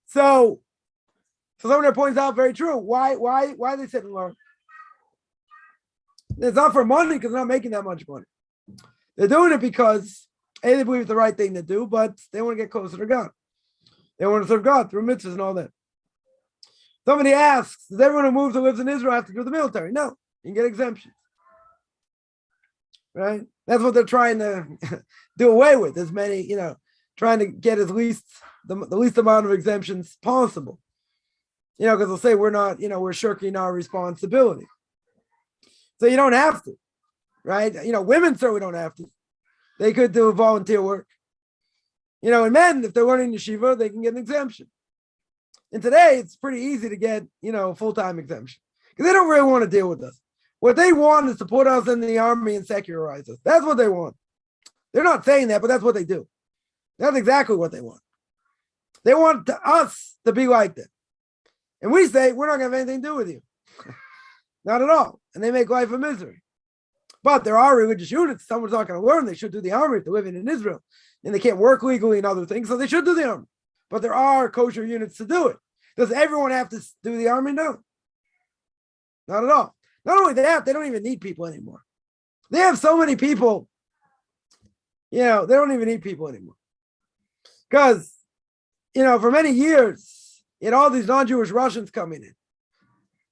[SPEAKER 1] So someone points out very true. Why they sit and learn? It's not for money because they're not making that much money. They're doing it because they believe it's the right thing to do, but they want to get closer to God. They want to serve God through mitzvahs and all that. Somebody asks, does everyone who moves or lives in Israel have to do the military? No, you can get exemptions. Right? That's what they're trying to do away with. As many, trying to get the least amount of exemptions possible. Because they'll say we're not, we're shirking our responsibility. So you don't have to, right? Women certainly don't have to. They could do volunteer work. And men, if they're learning yeshiva, they can get an exemption. And today, it's pretty easy to get, full-time exemption. Because they don't really want to deal with us. What they want is to put us in the army and secularize us. That's what they want. They're not saying that, but that's what they do. That's exactly what they want. They want us to be like them. And we say, we're not going to have anything to do with you. Not at all. And they make life a misery. But there are religious units. Someone's not going to learn. They should do the army if they're living in Israel. And they can't work legally and other things, so they should do the army. But there are kosher units to do it. Does everyone have to do the army? No. Not at all. Not only that, they don't even need people anymore. They have so many people, they don't even need people anymore. Because, for many years, you had all these non-Jewish Russians coming in.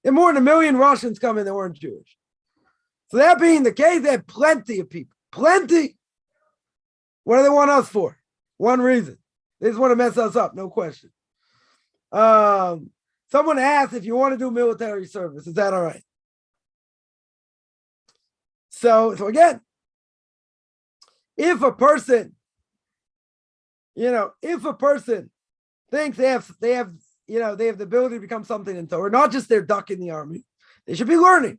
[SPEAKER 1] There are more than 1 million Russians coming that weren't Jewish. So that being the case, they have plenty of people. Plenty. What do they want us for? One reason. They just want to mess us up, no question. Someone asked if you want to do military service, is that all right? So again, if a person thinks they have the ability to become something in Torah, not just their duck in the army, they should be learning.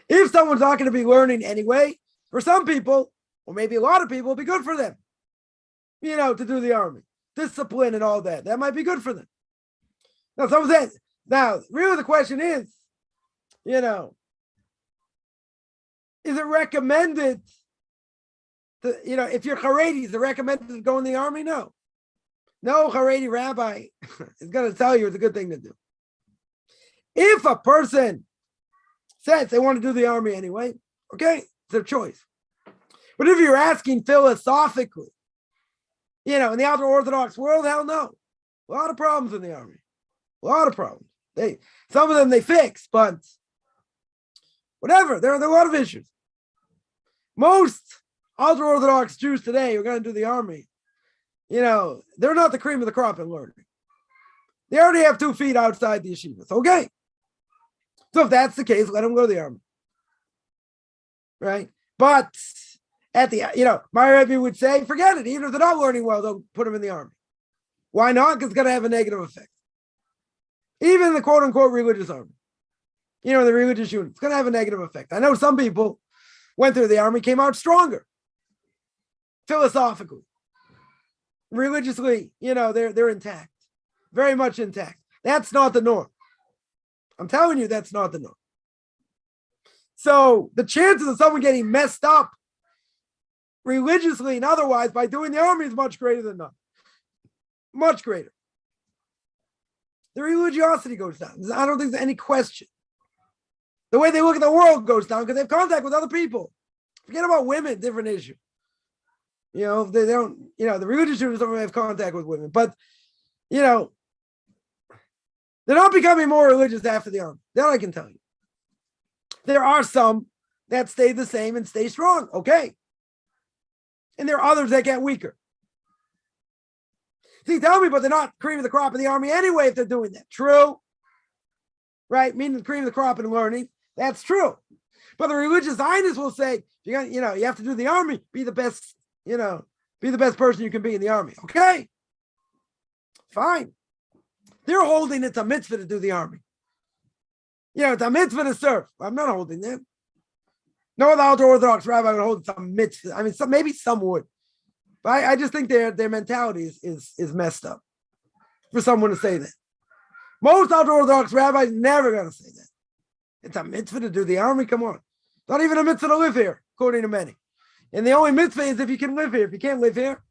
[SPEAKER 1] If someone's not going to be learning anyway, for some people, or maybe a lot of people, it'll be good for them, to do the army. Discipline and all that. That might be good for them. Now, someone says, really the question is, is it recommended to, if you're Chareidi, is it recommended to go in the army? No. No Chareidi rabbi is going to tell you it's a good thing to do. If a person says they want to do the army anyway, okay, it's their choice. But if you're asking philosophically, in the Orthodox world, hell no. A lot of problems in the army. A lot of problems. Some of them they fix, but whatever. There are a lot of issues. Most ultra-Orthodox Jews today who are going to do the army, they're not the cream of the crop in learning. They already have 2 feet outside the yeshivas. Okay. So if that's the case, let them go to the army. Right? But at the, my Rebbe would say, forget it. Even if they're not learning well, don't put them in the army. Why not? Because it's going to have a negative effect. Even the quote-unquote religious army. The religious unit. It's going to have a negative effect. I know some people went through the army, came out stronger. Philosophically. Religiously, they're intact. Very much intact. That's not the norm. I'm telling you, that's not the norm. So the chances of someone getting messed up religiously and otherwise by doing the army is much greater than none. Much greater. The religiosity goes down. I don't think there's any question. The way they look at the world goes down because they have contact with other people Forget about women, different issue. They don't, the religious Jews don't have contact with women, but, they're not becoming more religious after the army. That I can tell you. There are some that stay the same and stay strong. Okay. And there are others that get weaker. See, tell me, but they're not cream of the crop of the army anyway if they're doing that. True. Right? Meaning the cream of the crop and learning. That's true. But the religious Zionists will say, you have to do the army, be the best, be the best person you can be in the army. Okay. Fine. They're holding it's a mitzvah to do the army. It's a mitzvah to serve. I'm not holding them. No other Orthodox rabbi would hold some mitzvah. I mean, maybe some would. But I just think their mentality is messed up for someone to say that. Most Orthodox rabbis never going to say that. It's a mitzvah to do the army. Come on. Not even a mitzvah to live here, according to many. And the only mitzvah is if you can live here. If you can't live here,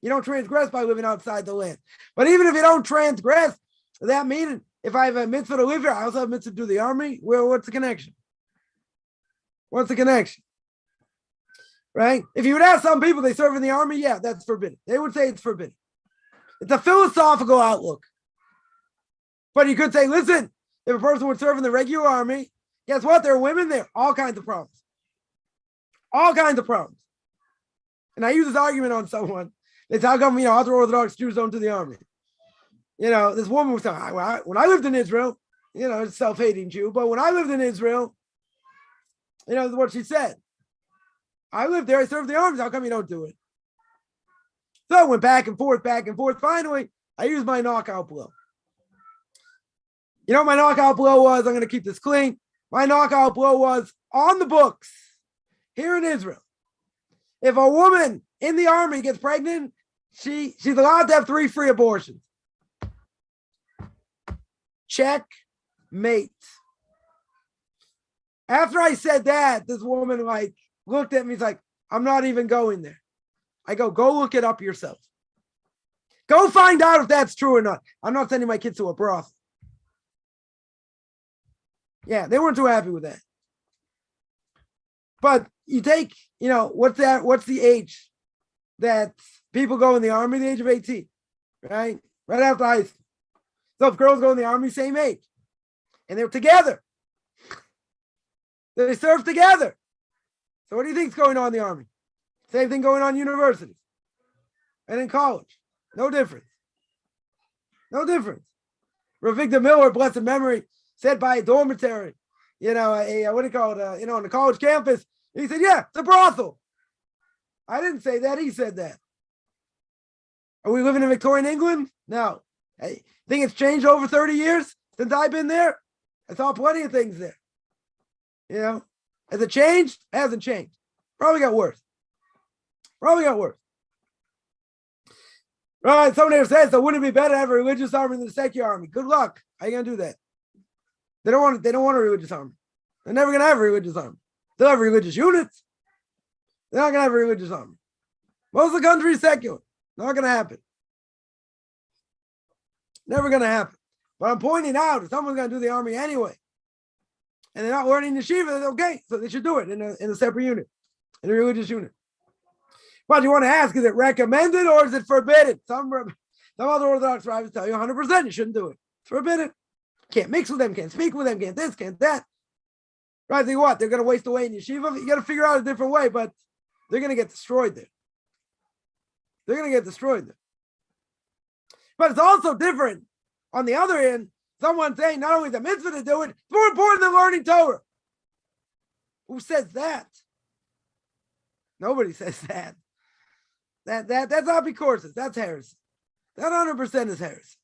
[SPEAKER 1] you don't transgress by living outside the land. But even if you don't transgress, that means if I have a mitzvah to live here, I also have a mitzvah to do the army. Well, what's the connection? What's the connection? Right? If you would ask some people, they serve in the army, yeah, that's forbidden. They would say it's forbidden. It's a philosophical outlook. But you could say, listen, if a person would serve in the regular army, guess what? There are women there. All kinds of problems. All kinds of problems. And I use this argument on someone. It's how come, other Orthodox Jews don't do the army. This woman was saying, when I lived in Israel, it's a self-hating Jew, but when I lived in Israel, what she said. I lived there, I served the army, how come you don't do it? So I went back and forth. Finally, I used my knockout blow. You know what my knockout blow was? I'm going to keep this clean. My knockout blow was on the books here in Israel. If a woman in the army gets pregnant, she's allowed to have 3 free abortions. Checkmate. After I said that, this woman looked at me, he's like, I'm not even going there. I go look it up yourself. Go find out if that's true or not. I'm not sending my kids to a brothel. Yeah, they weren't too happy with that. But you take, what's the age that people go in the army? The age of 18, right? Right after high school. So if girls go in the army, same age. And they're together. They serve together. So what do you think is going on in the army? Same thing going on in universities and in college. No difference. No difference. Ravigdor Miller, blessed memory, said by a dormitory, what do you call it? On the college campus. He said, yeah, it's a brothel. I didn't say that. He said that. Are we living in Victorian England? No. I think it's changed over 30 years since I've been there. I saw plenty of things there. Has it changed? It hasn't changed. Probably got worse. Right, someone here says, so wouldn't it be better to have a religious army than a secular army? Good luck. How are you gonna do that? They don't want a religious army. They're never gonna have a religious army. They'll have religious units. They're not gonna have a religious army. Most of the country is secular. Not gonna happen. Never gonna happen. But I'm pointing out if someone's gonna do the army anyway, and they're not learning yeshiva, okay, so they should do it in a separate unit, in a religious unit. But you want to ask, is it recommended or is it forbidden? Some other Orthodox rabbis tell you 100% you shouldn't do it. It's forbidden. Can't mix with them, can't speak with them, can't this, can't that. Right? Think what? They're going to waste away in yeshiva? You got to figure out a different way, but they're going to get destroyed there. But it's also different. On the other end, someone saying not only the mitzvah to do it, it's more important than learning Torah. Who says that? Nobody says that. That's not courses. That's heresy. That 100% is heresy.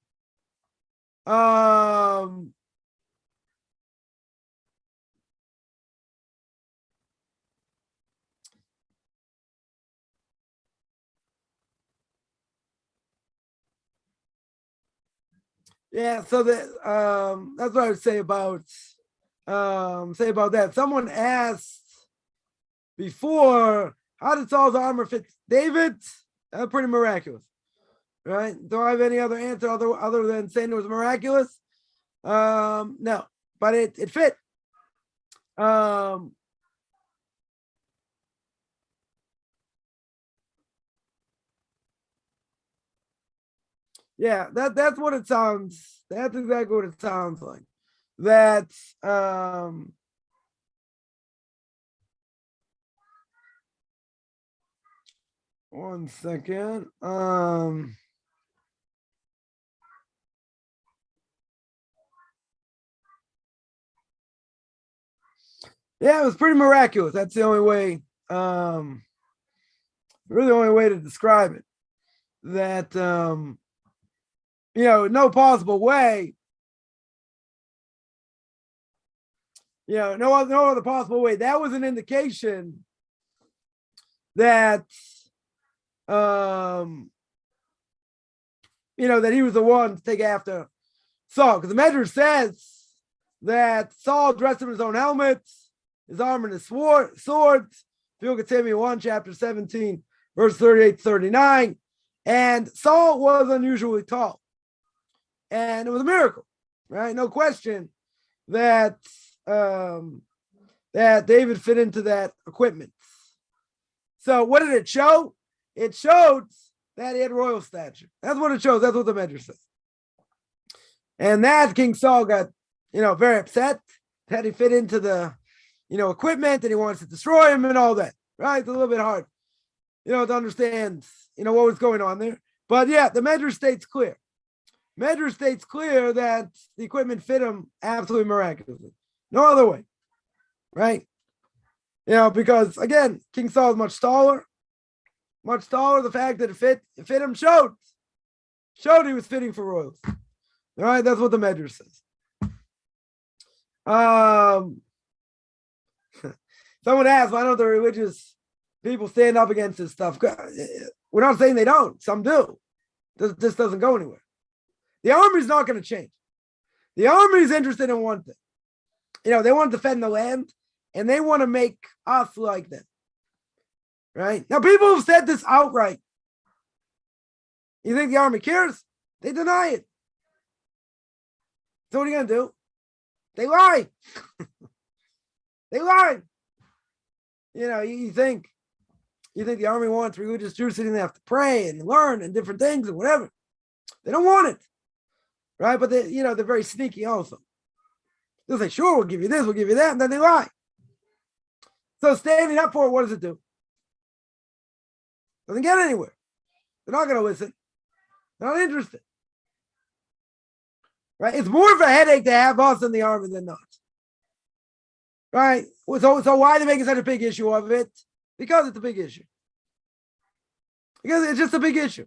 [SPEAKER 1] Yeah, so that's what I would say about that. Someone asked before, how did Saul's armor fit David? Pretty miraculous, right? Don't I have any other answer other than saying it was miraculous? No, but it fit. Yeah, that's what it sounds. That's exactly what it sounds like. That one second. Yeah, it was pretty miraculous. That's the only way, really the only way to describe it. That no possible way, no other possible way. That was an indication that that he was the one to take after Saul. Because the Medrash says that Saul dressed him in his own helmet, his armor and his swords. If you look at Samuel 1, chapter 17, verse 38 to 39. And Saul was unusually tall. And it was a miracle, right? No question that that David fit into that equipment. So what did it show? It showed that he had royal stature. That's what it shows. That's what the Medrash says. And that King Saul got, very upset that he fit into the, equipment, and he wants to destroy him and all that, right? It's a little bit hard, to understand, what was going on there. But yeah, the Medrash states clear. Medrash states clear that the equipment fit him absolutely miraculously. No other way, right? Because again, King Saul is much taller. The fact that it fit him showed he was fitting for royals. All right, that's what the Medrash says. Someone asked, why don't the religious people stand up against this stuff? We're not saying they don't. Some do. This doesn't go anywhere. The army's not going to change. The army is interested in one thing. They want to defend the land, and they want to make us like them. Right? Now, people have said this outright. You think the army cares? They deny it. So what are you going to do? They lie. They lie. You think the army wants religious Jews sitting there have to pray and learn and different things and whatever. They don't want it. Right? But they're very sneaky also. They'll say, sure, we'll give you this, we'll give you that, and then they lie. So standing up for it, what does it do? Doesn't get anywhere. They're not going to listen. They're not interested. Right? It's more of a headache to have us in the army than not. Right? So why are they making such a big issue of it? Because it's a big issue. Because it's just a big issue.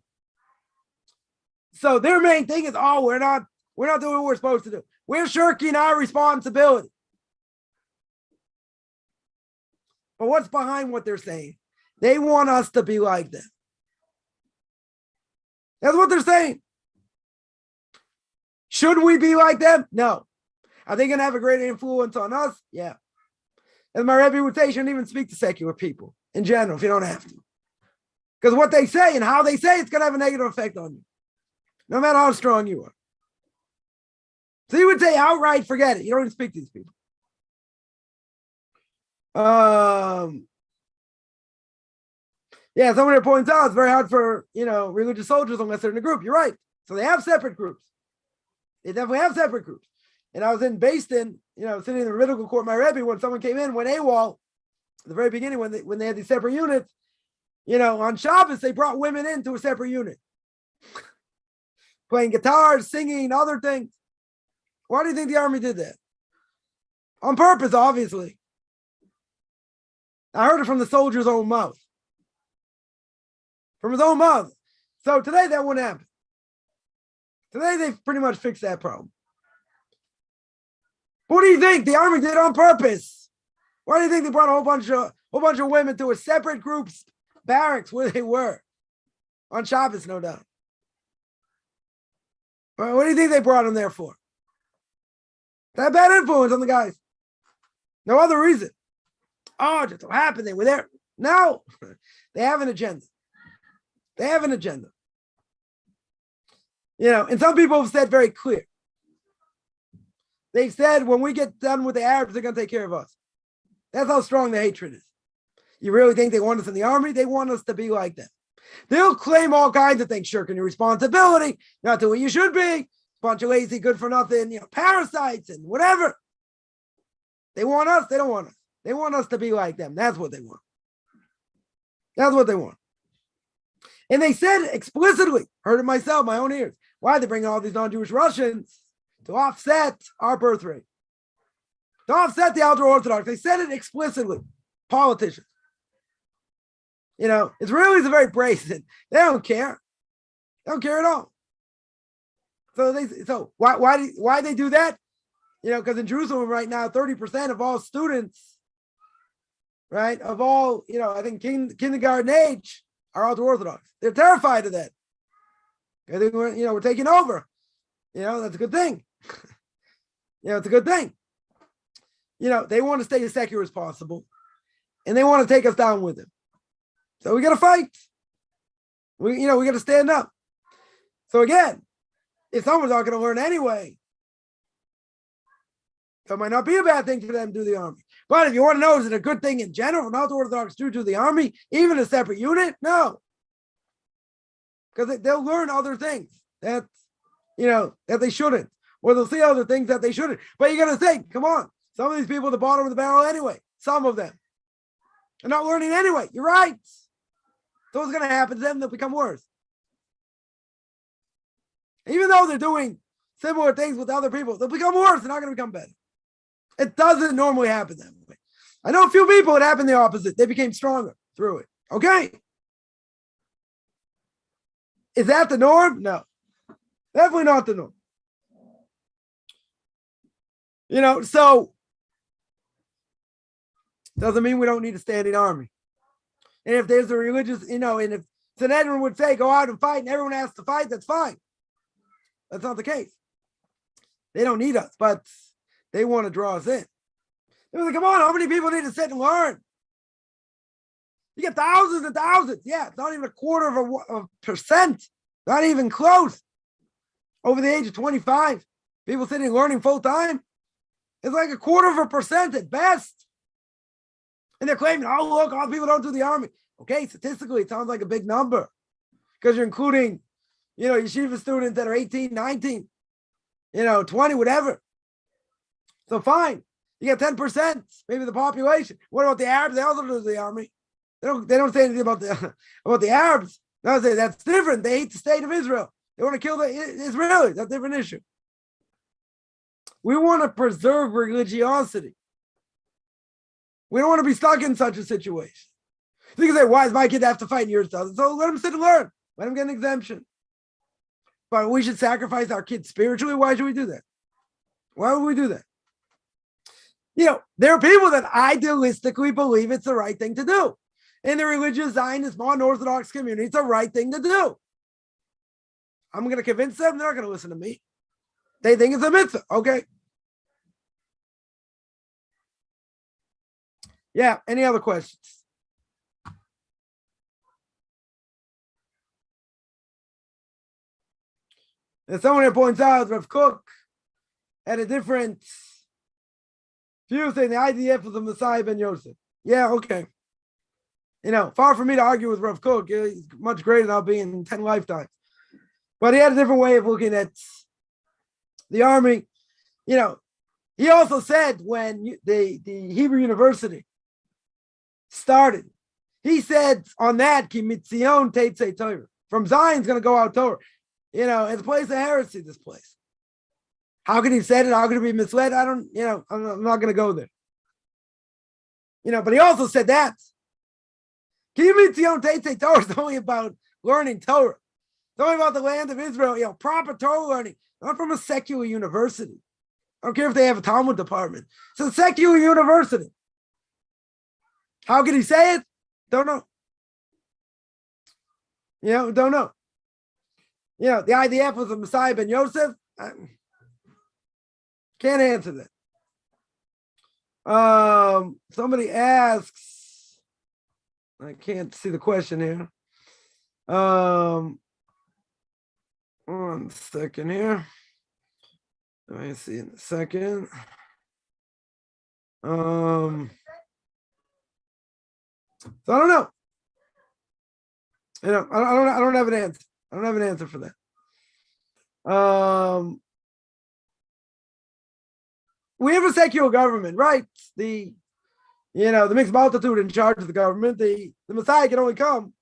[SPEAKER 1] So their main thing is, we're not doing what we're supposed to do. We're shirking our responsibility. But what's behind what they're saying? They want us to be like them. That's what they're saying. Should we be like them? No. Are they going to have a greater influence on us? Yeah. As my Rebbe would say, you shouldn't even speak to secular people in general if you don't have to. Because what they say and how they say it's going to have a negative effect on you, no matter how strong you are. So you would say outright, forget it. You don't even speak to these people. Yeah, someone here points out it's very hard for, religious soldiers unless they're in a group. You're right. So they have separate groups. They definitely have separate groups. And I was in Baston, sitting in the rabbinical court, my Rebbe, when someone came in, went AWOL, at the very beginning, when they had these separate units, on Shabbos, they brought women into a separate unit. Playing guitars, singing, other things. Why do you think the army did that? On purpose, obviously. I heard it from the soldier's own mouth. From his own mouth. So today that wouldn't happen. Today they've pretty much fixed that problem. What do you think the army did on purpose? Why do you think they brought a whole bunch of women to a separate group's barracks where they were? On Shabbos, no doubt. What do you think they brought them there for? That bad influence on the guys. No other reason. Just so happened they were there. No. They have an agenda. They have an agenda. And some people have said very clear. They've said when we get done with the Arabs, they're going to take care of us. That's how strong the hatred is. You really think they want us in the army? They want us to be like them. They'll claim all kinds of things, shirking your responsibility, not doing what you should be, bunch of lazy, good for nothing, parasites and whatever. They want us, they don't want us. They want us to be like them. That's what they want. That's what they want. And they said explicitly, heard it myself, my own ears, why are they bringing all these non-Jewish Russians to offset our birth rate? To offset the ultra-Orthodox. They said it explicitly. Politicians. Israelis are very brazen. They don't care. They don't care at all. So why they do that? Because in Jerusalem right now, 30% of all students, right, of all, I think kindergarten age are ultra-Orthodox. They're terrified of that. We're taking over. That's a good thing. It's a good thing. They want to stay as secular as possible, and they want to take us down with them. So we got to fight. We got to stand up. So again, if someone's not going to learn anyway, so it might not be a bad thing for them to do the army. But if you want to know, is it a good thing in general for an Orthodox Jew to do the army, even a separate unit? No. Because they'll learn other things that they shouldn't. Or they'll see other things that they shouldn't. But you got to think, come on. Some of these people at the bottom of the barrel anyway. Some of them. They're not learning anyway. You're right. So what's going to happen to them? They'll become worse. Even though they're doing similar things with other people, they'll become worse. They're not going to become better. It doesn't normally happen that way. I know a few people, it happened the opposite. They became stronger through it. Okay? Is that the norm? No. Definitely not the norm. So doesn't mean we don't need a standing army. And if there's a religious, and if Sanhedrin would say, go out and fight, and everyone has to fight, that's fine. That's not the case. They don't need us, but they want to draw us in. They're like, come on, how many people need to sit and learn? You get thousands and thousands. Yeah, it's not even a quarter of a percent. Not even close. Over the age of 25, people sitting and learning full time. It's like a quarter of a percent at best. And they're claiming, oh, look, all the people don't do the army. Okay, statistically, it sounds like a big number. Because you're including, yeshiva students that are 18, 19, 20, whatever. So fine. You got 10%, maybe the population. What about the Arabs? They also do the army. They don't say anything about the Arabs. No, say that's different. They hate the state of Israel. They want to kill the Israelis. That's a different issue. We want to preserve religiosity. We don't want to be stuck in such a situation. You can say, why does my kid have to fight and yours doesn't? So let him sit and learn. Let him get an exemption. But we should sacrifice our kids spiritually. Why should we do that? Why would we do that? There are people that idealistically believe it's the right thing to do. In the religious Zionist, non-Orthodox community, it's the right thing to do. I'm going to convince them. They're not going to listen to me. They think it's a mitzvah. Okay. Yeah. Any other questions? And someone here points out Rav Kook had a different view, saying the IDF was the Messiah ben Yosef. Yeah, okay. Far from me to argue with Rav Kook. He's much greater than I'll be in 10 lifetimes. But he had a different way of looking at the army. He also said when the Hebrew University started, he said on that, Ki mitzion teitzei Torah. From Zion's going to go out Torah. It's a place of heresy, this place. How could he say it? How could it be misled? I don't, I'm not going to go there. But he also said that. Ki mitzion teitzei Torah is only about learning Torah. It's only about the land of Israel, proper Torah learning, not from a secular university. I don't care if they have a Talmud department. It's a secular university. How could he say it? Don't know. Don't know. The IDF was the Messiah ben Yosef. Can't answer that. Somebody asks, I can't see the question here. 1 second here. Let me see in a second. So I don't know. I don't have an answer. I don't have an answer for that. We have a secular government, right? The mixed multitude in charge of the government. The Messiah can only come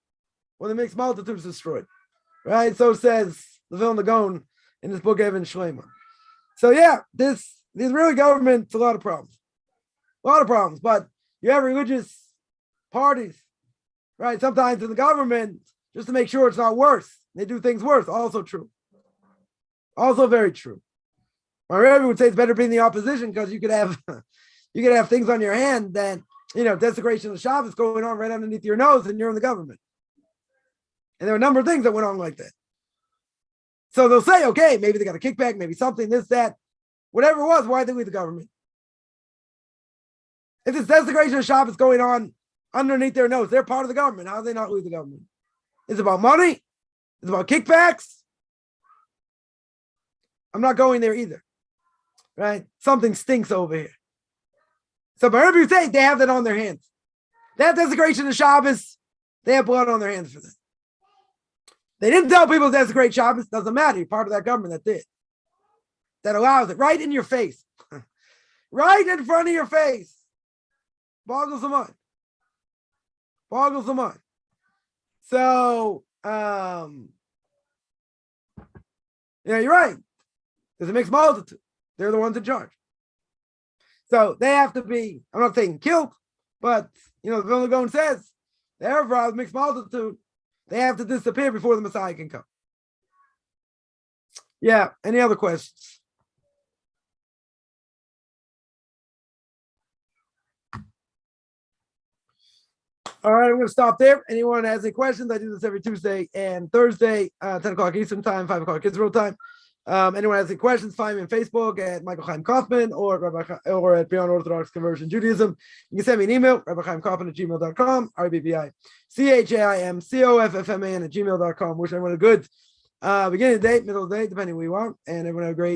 [SPEAKER 1] when the mixed multitude is destroyed, right? So says the Vilna Gaon in his book Evan Shlema. So yeah, the Israeli government's a lot of problems, but you have religious parties, right? Sometimes in the government, just to make sure it's not worse, they do things worse. Also true. Also very true. My Rabbi would say it's better being in the opposition because you could have things on your hand that desecration of the Shabbos going on right underneath your nose, and you're in the government. And there are a number of things that went on like that. So they'll say, okay, maybe they got a kickback, maybe something, this, that, whatever it was. Why did they leave the government? If this desecration of Shabbos going on underneath their nose, they're part of the government. How do they not leave the government? Is it about money? Is it about kickbacks? I'm not going there either. Right? Something stinks over here. So wherever you say, they have that on their hands. That desecration of Shabbos, they have blood on their hands for that. They didn't tell people to desecrate Shabbos. Doesn't matter. You're part of that government that did. That allows it right in your face. Right in front of your face. Boggles the mind. Boggles the mind. So, you're right. There's a mixed multitude. They're the ones in charge. So they have to be, I'm not saying killed, but, the Vilna Gaon says, the mixed multitude, they have to disappear before the Messiah can come. Yeah, any other questions? All right, I'm going to stop there. Anyone has any questions? I do this every Tuesday and Thursday, 10 o'clock Eastern time, 5 o'clock Israel time. Anyone has any questions, find me on Facebook at Michael Chaim Kaufman or at Beyond Orthodox Conversion Judaism. You can send me an email, rabbichaimkaufman@gmail.com, RBBIChaimCoffman@gmail.com. Wish everyone a good beginning of the day, middle of the day, depending on what you want, and everyone have a great